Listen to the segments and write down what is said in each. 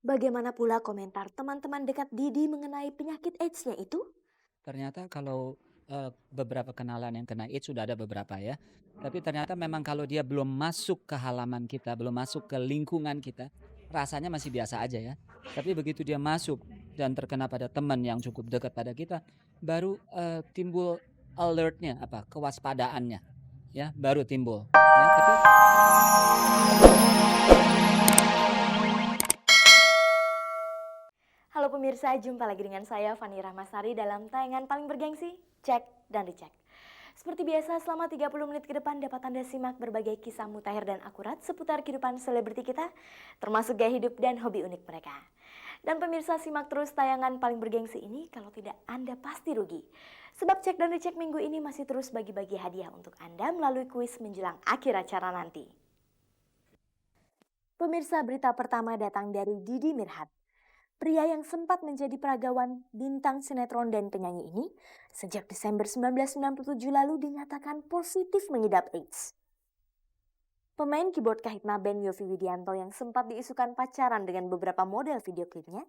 Bagaimana pula komentar teman-teman dekat Didi mengenai penyakit AIDS-nya itu? Ternyata kalau, beberapa kenalan yang kena AIDS sudah ada beberapa ya, tapi ternyata memang kalau dia belum masuk ke halaman kita, belum masuk ke lingkungan kita, rasanya masih biasa aja ya. Tapi begitu dia masuk dan terkena pada teman yang cukup dekat pada kita, baru, timbul alertnya apa, kewaspadaannya ya, baru timbul ya. Tapi Halo pemirsa, jumpa lagi dengan saya Fani Rahmasari dalam tayangan paling bergengsi, Cek dan Dicek. Seperti biasa, selama 30 menit ke depan dapat Anda simak berbagai kisah mutakhir dan akurat seputar kehidupan selebriti kita, termasuk gaya hidup dan hobi unik mereka. Dan pemirsa simak terus tayangan paling bergengsi ini, kalau tidak Anda pasti rugi. Sebab Cek dan Dicek minggu ini masih terus bagi-bagi hadiah untuk Anda melalui kuis menjelang akhir acara nanti. Pemirsa, berita pertama datang dari Didi Mirhat. Pria yang sempat menjadi peragawan bintang sinetron dan penyanyi ini sejak Desember 1997 lalu dinyatakan positif mengidap AIDS. Pemain keyboard Kahitna band Yovie Widianto yang sempat diisukan pacaran dengan beberapa model video klipnya,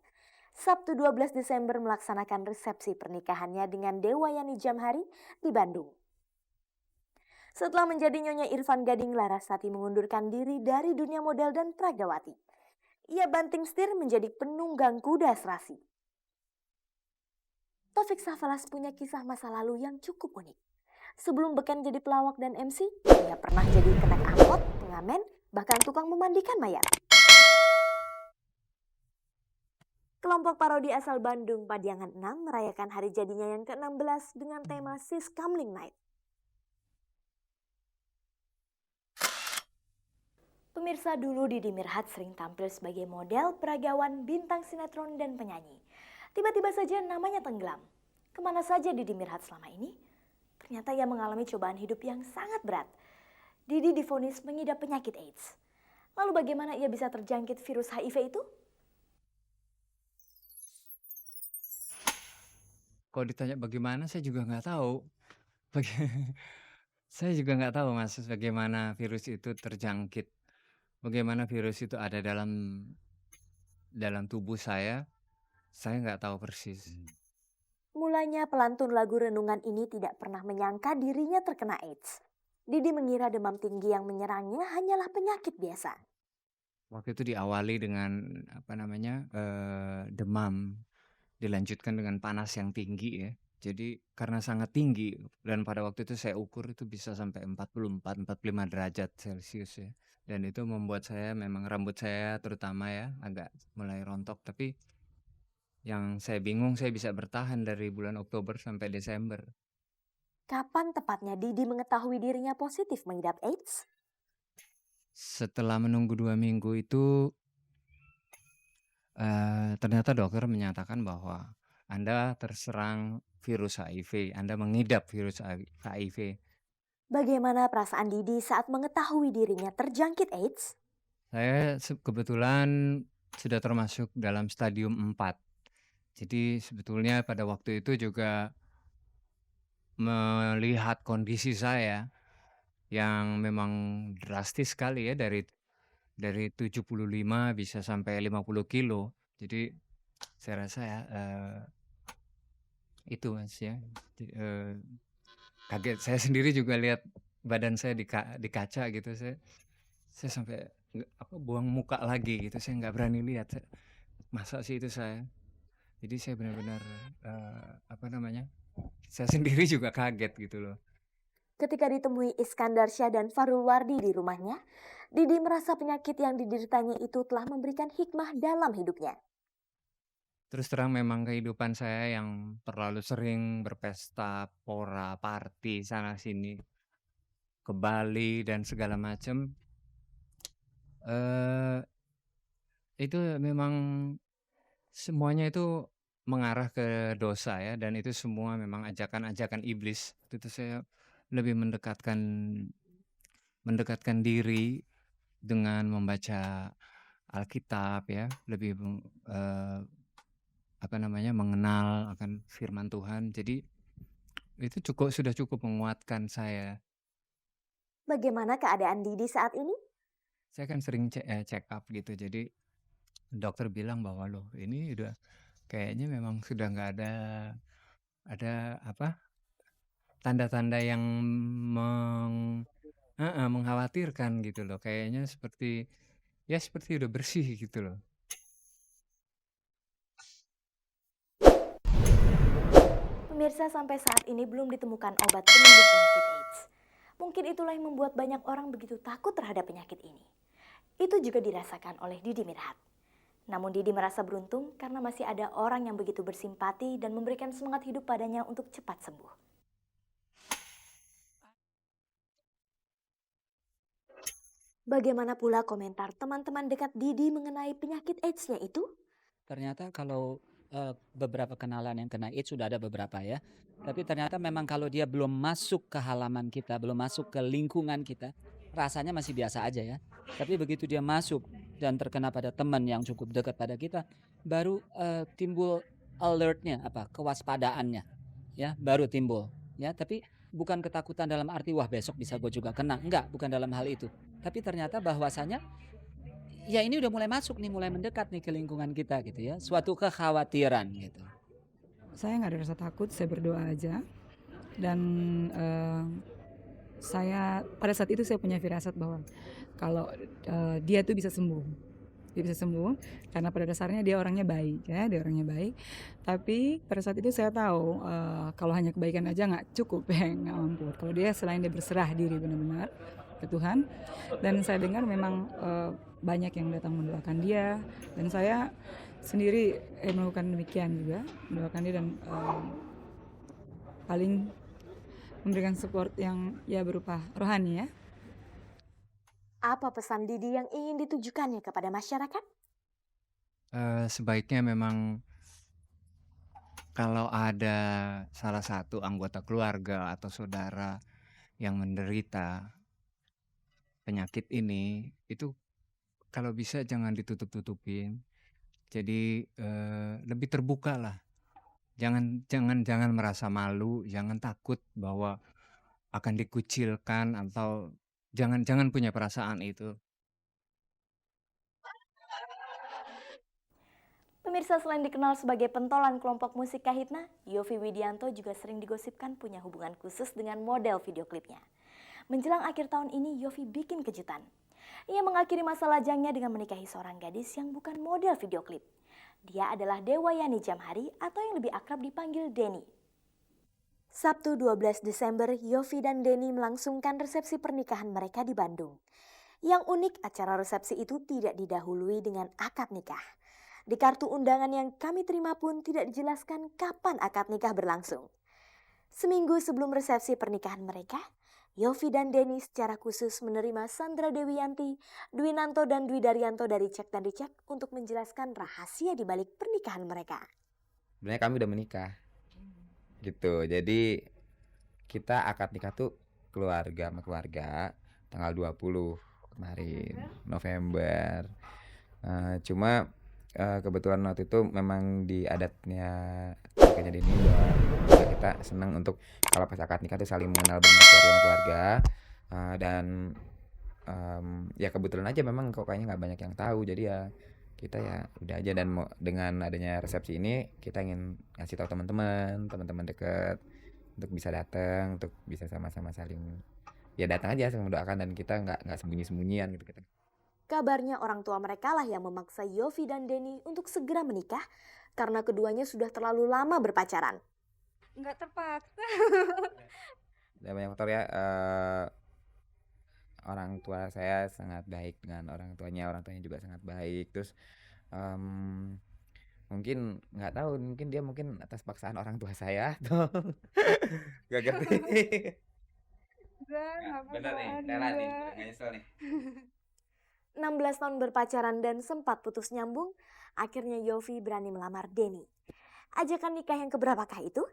Sabtu 12 Desember melaksanakan resepsi pernikahannya dengan Dewayani Jamhari di Bandung. Setelah menjadi Nyonya Irfan Gading, Larasati mengundurkan diri dari dunia model dan pragawati. Ia banting setir menjadi penunggang kuda serasi. Taufik Safalas punya kisah masa lalu yang cukup unik. Sebelum beken jadi pelawak dan MC, ia pernah jadi kenek angkot, pengamen, bahkan tukang memandikan mayat. Kelompok parodi asal Bandung, Padiangan 6, merayakan hari jadinya yang ke-16 dengan tema Sis Kamling Night. Pemirsa, dulu Didi Mirhat sering tampil sebagai model, peragawan, bintang sinetron, dan penyanyi. Tiba-tiba saja namanya tenggelam. Kemana saja Didi Mirhat selama ini? Ternyata ia mengalami cobaan hidup yang sangat berat. Didi divonis mengidap penyakit AIDS. Lalu bagaimana ia bisa terjangkit virus HIV itu? Kalau ditanya bagaimana saya juga nggak tahu. Baga saya juga nggak tahu Mas, bagaimana virus itu terjangkit, bagaimana virus itu ada dalam tubuh saya nggak tahu persis. Mulanya pelantun lagu renungan ini tidak pernah menyangka dirinya terkena AIDS. Didi mengira demam tinggi yang menyerangnya hanyalah penyakit biasa. Waktu itu diawali dengan, demam, dilanjutkan dengan panas yang tinggi ya. Jadi karena sangat tinggi dan pada waktu itu saya ukur itu bisa sampai 44, 45 derajat Celcius ya. Dan itu membuat saya memang rambut saya terutama ya agak mulai rontok, tapi yang saya bingung saya bisa bertahan dari bulan Oktober sampai Desember. Kapan tepatnya Didi mengetahui dirinya positif mengidap AIDS? Setelah menunggu 2 minggu itu, ternyata dokter menyatakan bahwa Anda terserang virus HIV, Anda mengidap virus HIV. Bagaimana perasaan Didi saat mengetahui dirinya terjangkit AIDS? Saya kebetulan sudah termasuk dalam stadium 4. Jadi sebetulnya pada waktu itu juga melihat kondisi saya yang memang drastis sekali ya dari 75 bisa sampai 50 kilo. Jadi saya rasa ya, itu Mas ya, kaget saya sendiri juga lihat badan saya di kaca gitu, saya sampai buang muka lagi gitu, saya nggak berani lihat, masa sih itu saya? Jadi saya benar-benar, saya sendiri juga kaget gitu loh. Ketika ditemui Iskandar Syah dan Farul Wardi di rumahnya, Didi merasa penyakit yang dideritanya itu telah memberikan hikmah dalam hidupnya. Terus terang memang kehidupan saya yang terlalu sering berpesta, pora, party, sana sini, ke Bali dan segala macam, eee, itu memang semuanya itu mengarah ke dosa ya, dan itu semua memang ajakan-ajakan iblis. Waktu itu saya lebih mendekatkan diri dengan membaca Alkitab ya, lebih mengenal akan firman Tuhan. Jadi itu sudah cukup menguatkan saya. Bagaimana keadaan Didi saat ini? Saya kan sering check up gitu, jadi dokter bilang bahwa loh ini udah kayaknya memang sudah nggak ada apa tanda-tanda yang mengkhawatirkan gitu loh. Kayaknya seperti udah bersih gitu loh. Pemirsa, sampai saat ini belum ditemukan obat penyembuh penyakit AIDS. Mungkin itulah yang membuat banyak orang begitu takut terhadap penyakit ini. Itu juga dirasakan oleh Didi Mirhat. Namun Didi merasa beruntung karena masih ada orang yang begitu bersimpati dan memberikan semangat hidup padanya untuk cepat sembuh. Bagaimana pula komentar teman-teman dekat Didi mengenai penyakit AIDS-nya itu? Ternyata kalau beberapa kenalan yang kena AIDS sudah ada beberapa ya. Tapi ternyata memang kalau dia belum masuk ke halaman kita, belum masuk ke lingkungan kita, rasanya masih biasa aja ya. Tapi begitu dia masuk dan terkena pada teman yang cukup dekat pada kita, baru timbul alertnya, kewaspadaannya, ya, baru timbul. Ya, tapi bukan ketakutan dalam arti wah besok bisa gue juga kena, enggak, bukan dalam hal itu. Tapi ternyata bahwasanya ya ini udah mulai masuk nih, mulai mendekat nih ke lingkungan kita gitu ya. Suatu kekhawatiran gitu. Saya nggak ada rasa takut, saya berdoa aja. Dan saya pada saat itu saya punya firasat bahwa kalau dia tuh bisa sembuh. Dia bisa sembuh karena pada dasarnya dia orangnya baik ya, dia orangnya baik. Tapi pada saat itu saya tahu kalau hanya kebaikan aja nggak cukup ya, nggak mampu. Kalau dia selain dia berserah diri benar-benar ke Tuhan, dan saya dengar memang banyak yang datang mendoakan dia, dan saya sendiri melakukan demikian juga, mendoakan dia dan paling memberikan support yang ya berupa rohani ya. Apa pesan Didi yang ingin ditujukannya kepada masyarakat? Sebaiknya memang kalau ada salah satu anggota keluarga atau saudara yang menderita penyakit ini, itu kalau bisa jangan ditutup-tutupin. Jadi lebih terbuka lah. Jangan merasa malu, jangan takut bahwa akan dikucilkan atau jangan punya perasaan itu. Pemirsa, selain dikenal sebagai pentolan kelompok musik Kahitna, Yovie Widianto juga sering digosipkan punya hubungan khusus dengan model video klipnya. Menjelang akhir tahun ini, Yovie bikin kejutan. Ia mengakhiri masa lajangnya dengan menikahi seorang gadis yang bukan model video klip. Dia adalah Dewayani Jamhari atau yang lebih akrab dipanggil Denny. Sabtu 12 Desember, Yovie dan Denny melangsungkan resepsi pernikahan mereka di Bandung. Yang unik, acara resepsi itu tidak didahului dengan akad nikah. Di kartu undangan yang kami terima pun tidak dijelaskan kapan akad nikah berlangsung. Seminggu sebelum resepsi pernikahan mereka, Yovie dan Denny secara khusus menerima Sandra Dewiyanti, Dwi Nanto dan Dwi Daryanto dari Cek dan Dicek untuk menjelaskan rahasia di balik pernikahan mereka. Sebenarnya kami udah menikah gitu, jadi kita akad nikah tuh keluarga sama keluarga tanggal 20 kemarin November. Cuma kebetulan waktu itu memang di adatnya keluarganya Denny bahwa kita senang untuk kalau pas akad nikah tuh saling mengenal benar keluarga sama keluarga. Dan ya kebetulan aja memang kok kayaknya nggak banyak yang tahu, jadi ya kita ya udah aja. Dan dengan adanya resepsi ini kita ingin ngasih tahu teman-teman deket untuk bisa datang, untuk bisa sama-sama saling ya datang aja, saling mendoakan, dan kita nggak sembunyi-sembunyian gitu. Kabarnya orang tua mereka lah yang memaksa Yovie dan Denny untuk segera menikah karena keduanya sudah terlalu lama berpacaran. Nggak terpaksa. Ada banyak faktor ya. Orang tua saya sangat baik dengan orang tuanya juga sangat baik. Terus mungkin nggak tahu, mungkin dia atas paksaan orang tua saya atau nggak ngerti. Nggak Bener nih, paksaan Nela nih, juga. nggak nyesel nih. 16 tahun berpacaran dan sempat putus nyambung, akhirnya Yovie berani melamar Denny. Ajakan nikah yang keberapakah itu?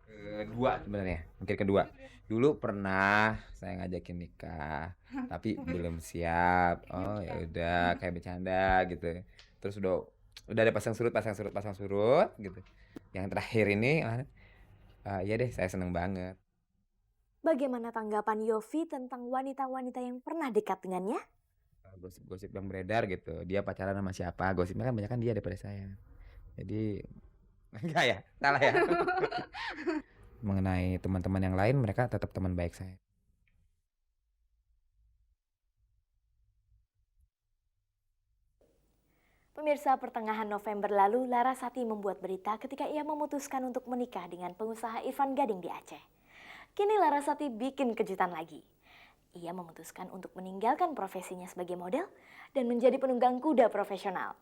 Kedua sebenarnya, mungkin kedua. Dulu pernah saya ngajakin nikah, tapi belum siap. Oh ya udah, kayak bercanda gitu. Terus udah ada pasang surut gitu. Yang terakhir ini ya deh, saya seneng banget. Bagaimana tanggapan Yovie tentang wanita-wanita yang pernah dekat dengannya? gosip-gosip yang beredar gitu. Dia pacaran sama siapa? Gosipnya kan banyak kan dia daripada saya. Jadi enggak ya? Salah ya? Mengenai teman-teman yang lain, mereka tetap teman baik saya. Pemirsa, pertengahan November lalu, Larasati membuat berita ketika ia memutuskan untuk menikah dengan pengusaha Irfan Gading di Aceh. Kini Larasati bikin kejutan lagi. Ia memutuskan untuk meninggalkan profesinya sebagai model dan menjadi penunggang kuda profesional.